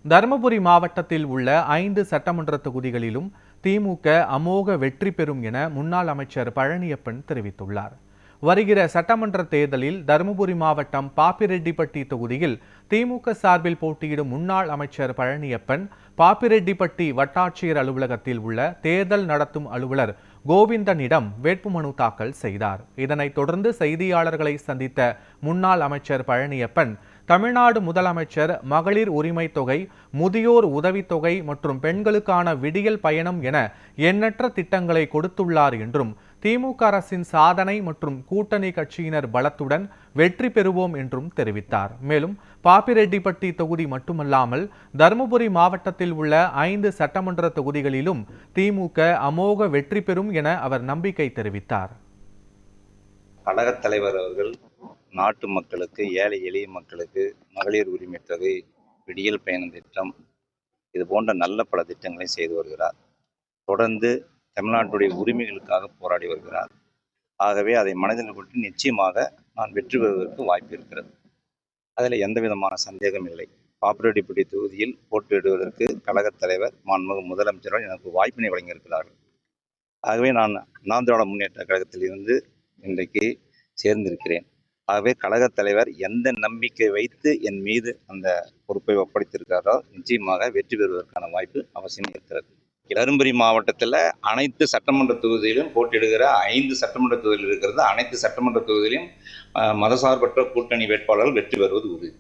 தருமபுரி மாவட்டத்தில் உள்ள 5 சட்டமன்ற தொகுதிகளிலும் திமுக அமோக வெற்றி பெறும் என முன்னாள் அமைச்சர் பழனியப்பன் தெரிவித்துள்ளார். வருகிற சட்டமன்ற தேர்தலில் தருமபுரி மாவட்டம் பாப்பிரெட்டிப்பட்டி தொகுதியில் திமுக சார்பில் போட்டியிடும் முன்னாள் அமைச்சர் பழனியப்பன் பாப்பிரெட்டிப்பட்டி வட்டாட்சியர் அலுவலகத்தில் உள்ள தேர்தல் நடத்தும் அலுவலர் கோவிந்தனிடம் வேட்புமனு தாக்கல் செய்தார். இதனைத் தொடர்ந்து செய்தியாளர்களை சந்தித்த முன்னாள் அமைச்சர் பழனியப்பன், தமிழ்நாடு முதலமைச்சர் மகளிர் உரிமை தொகை, முதியோர் உதவித்தொகை மற்றும் பெண்களுக்கான விடியல் பயணம் என எண்ணற்ற திட்டங்களை கொடுத்துள்ளார் என்றும், திமுக அரசின் சாதனை மற்றும் கூட்டணி கட்சியினர் பலத்துடன் வெற்றி பெறுவோம் என்றும் தெரிவித்தார். மேலும் பாப்பிரெட்டிப்பட்டி தொகுதி மட்டுமல்லாமல் தருமபுரி மாவட்டத்தில் உள்ள 5 சட்டமன்ற தொகுதிகளிலும் திமுக அமோக வெற்றி பெறும் என அவர் நம்பிக்கை தெரிவித்தார். கழகத் தலைவர் அவர்கள் நாட்டு மக்களுக்கு, ஏழை எளிய மக்களுக்கு மகளிர் உரிமை தொகை, விடியல் பயணம் திட்டம், இது போன்ற நல்ல பல திட்டங்களை செய்து வருகிறார். தொடர்ந்து தமிழ்நாட்டுடைய உரிமைகளுக்காக போராடி வருகிறார். ஆகவே அதை மனதில் கொண்டு நிச்சயமாக நான் வெற்றி பெறுவதற்கு வாய்ப்பு இருக்கிறது. அதில் எந்த விதமான சந்தேகம் இல்லை. பாப்பிரெட்டிப்பட்டி தொகுதியில் போட்டியிடுவதற்கு கழகத் தலைவர் மாண்புமிகு முதலமைச்சர்கள் எனக்கு வாய்ப்பினை வழங்கியிருக்கிறார்கள். ஆகவே நான் அண்ணா திராவிட முன்னேற்ற கழகத்தில் இருந்து இன்றைக்கு சேர்ந்திருக்கிறேன். ஆகவே கழகத் தலைவர் எந்த நம்பிக்கை வைத்து என் மீது அந்த பொறுப்பை ஒப்படைத்திருக்கிறாரோ நிச்சயமாக வெற்றி பெறுவதற்கான வாய்ப்பு அவசியம் இருக்கிறது. தருமபுரி மாவட்டத்தில் அனைத்து சட்டமன்ற தொகுதியிலும் போட்டியிடுகிற 5 சட்டமன்ற தொகுதியில் இருக்கிறது. அனைத்து சட்டமன்ற தொகுதியிலும் மதசார்பற்ற கூட்டணி வேட்பாளர்கள் வெற்றி பெறுவது உறுதி.